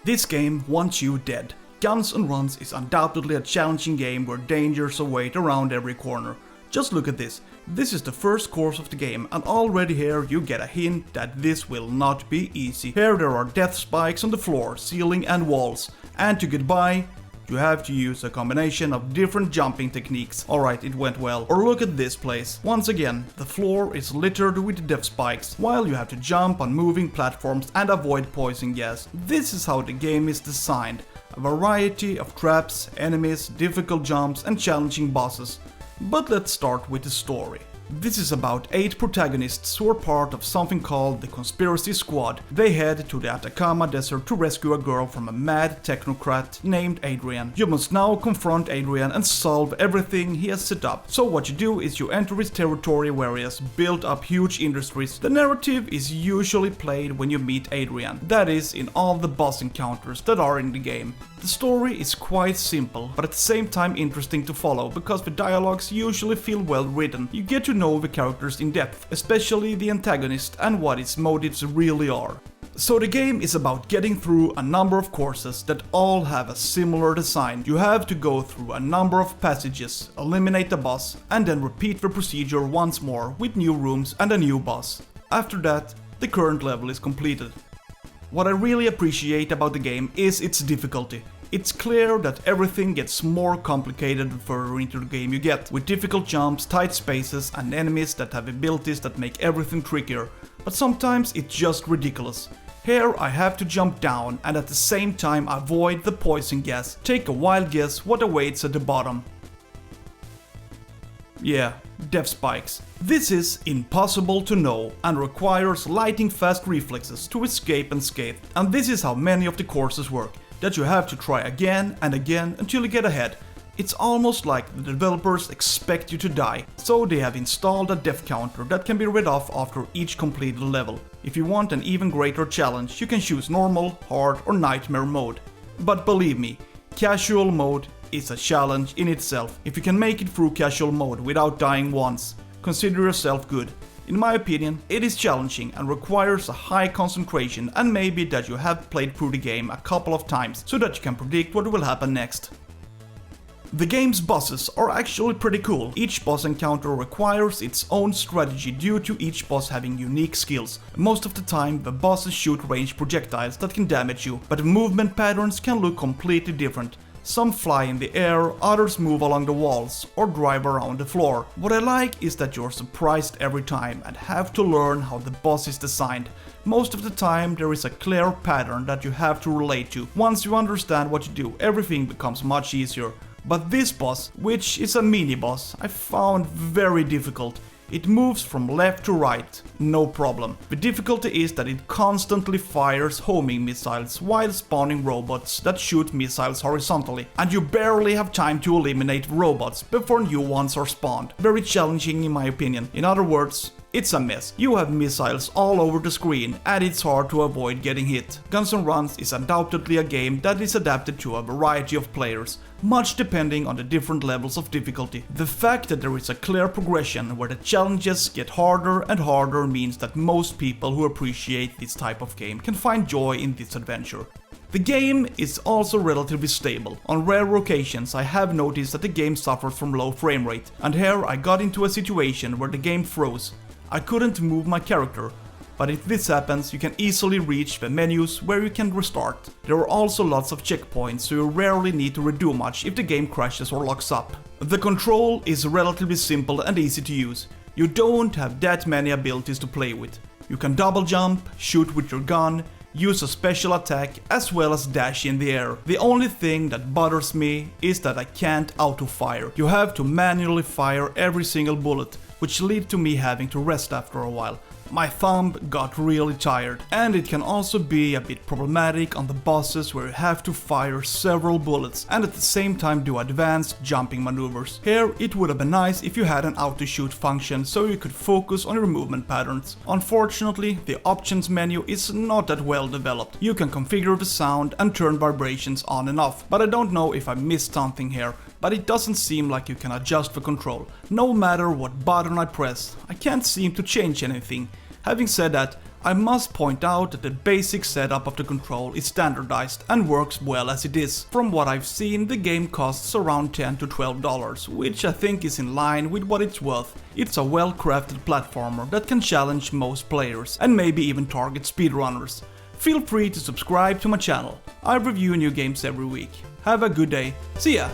This game wants you dead. Guns N' Runs is undoubtedly a challenging game where dangers await around every corner. Just look at this. This is the first course of the game, and already here you get a hint that this will not be easy. Here there are death spikes on the floor, ceiling and walls, and to get by, you have to use a combination of different jumping techniques. Alright, it went well. Or look at this place. Once again, the floor is littered with death spikes, while you have to jump on moving platforms and avoid poison gas. This is how the game is designed. A variety of traps, enemies, difficult jumps and challenging bosses. But let's start with the story. This is about 8 protagonists who are part of something called the Conspiracy Squad. They head to the Atacama Desert to rescue a girl from a mad technocrat named Adrian. You must now confront Adrian and solve everything he has set up. So what you do is you enter his territory where he has built up huge industries. The narrative is usually played when you meet Adrian, that is, in all the boss encounters that are in the game. The story is quite simple, but at the same time interesting to follow, because the dialogues usually feel well written. You get to know the characters in depth, especially the antagonist and what its motives really are. So the game is about getting through a number of courses that all have a similar design. You have to go through a number of passages, eliminate the boss, and then repeat the procedure once more with new rooms and a new boss. After that, the current level is completed. What I really appreciate about the game is its difficulty. It's clear that everything gets more complicated the further into the game you get, with difficult jumps, tight spaces and enemies that have abilities that make everything trickier, but sometimes it's just ridiculous. Here I have to jump down and at the same time avoid the poison gas. Take a wild guess what awaits at the bottom. Yeah, death spikes. This is impossible to know and requires lightning fast reflexes to escape unscathed. And this is how many of the courses work, that you have to try again and again until you get ahead. It's almost like the developers expect you to die, so they have installed a death counter that can be read off after each completed level. If you want an even greater challenge, you can choose normal, hard or nightmare mode. But believe me, casual mode is a challenge in itself. If you can make it through casual mode without dying once, consider yourself good. In my opinion, it is challenging and requires a high concentration, and maybe that you have played through the game a couple of times so that you can predict what will happen next. The game's bosses are actually pretty cool. Each boss encounter requires its own strategy due to each boss having unique skills. Most of the time the bosses shoot ranged projectiles that can damage you, but the movement patterns can look completely different. Some fly in the air, others move along the walls or drive around the floor. What I like is that you're surprised every time and have to learn how the boss is designed. Most of the time there is a clear pattern that you have to relate to. Once you understand what you do, everything becomes much easier. But this boss, which is a mini-boss, I found very difficult. It moves from left to right, no problem. The difficulty is that it constantly fires homing missiles while spawning robots that shoot missiles horizontally, and you barely have time to eliminate robots before new ones are spawned. Very challenging in my opinion. In other words, it's a mess. You have missiles all over the screen and it's hard to avoid getting hit. Guns N' Runs is undoubtedly a game that is adapted to a variety of players, much depending on the different levels of difficulty. The fact that there is a clear progression where the challenges get harder and harder means that most people who appreciate this type of game can find joy in this adventure. The game is also relatively stable. On rare occasions I have noticed that the game suffers from low frame rate, and here I got into a situation where the game froze. I couldn't move my character, but if this happens you can easily reach the menus where you can restart. There are also lots of checkpoints, so you rarely need to redo much if the game crashes or locks up. The control is relatively simple and easy to use. You don't have that many abilities to play with. You can double jump, shoot with your gun, use a special attack as well as dash in the air. The only thing that bothers me is that I can't auto-fire. You have to manually fire every single bullet, which led to me having to rest after a while. My thumb got really tired, and it can also be a bit problematic on the bosses where you have to fire several bullets and at the same time do advanced jumping maneuvers. Here it would have been nice if you had an auto shoot function so you could focus on your movement patterns. Unfortunately, the options menu is not that well developed. You can configure the sound and turn vibrations on and off, but I don't know if I missed something here. But it doesn't seem like you can adjust the control. No matter what button I press, I can't seem to change anything. Having said that, I must point out that the basic setup of the control is standardized and works well as it is. From what I've seen, the game costs around $10 to $12, which I think is in line with what it's worth. It's a well-crafted platformer that can challenge most players and maybe even target speedrunners. Feel free to subscribe to my channel. I review new games every week. Have a good day. See ya!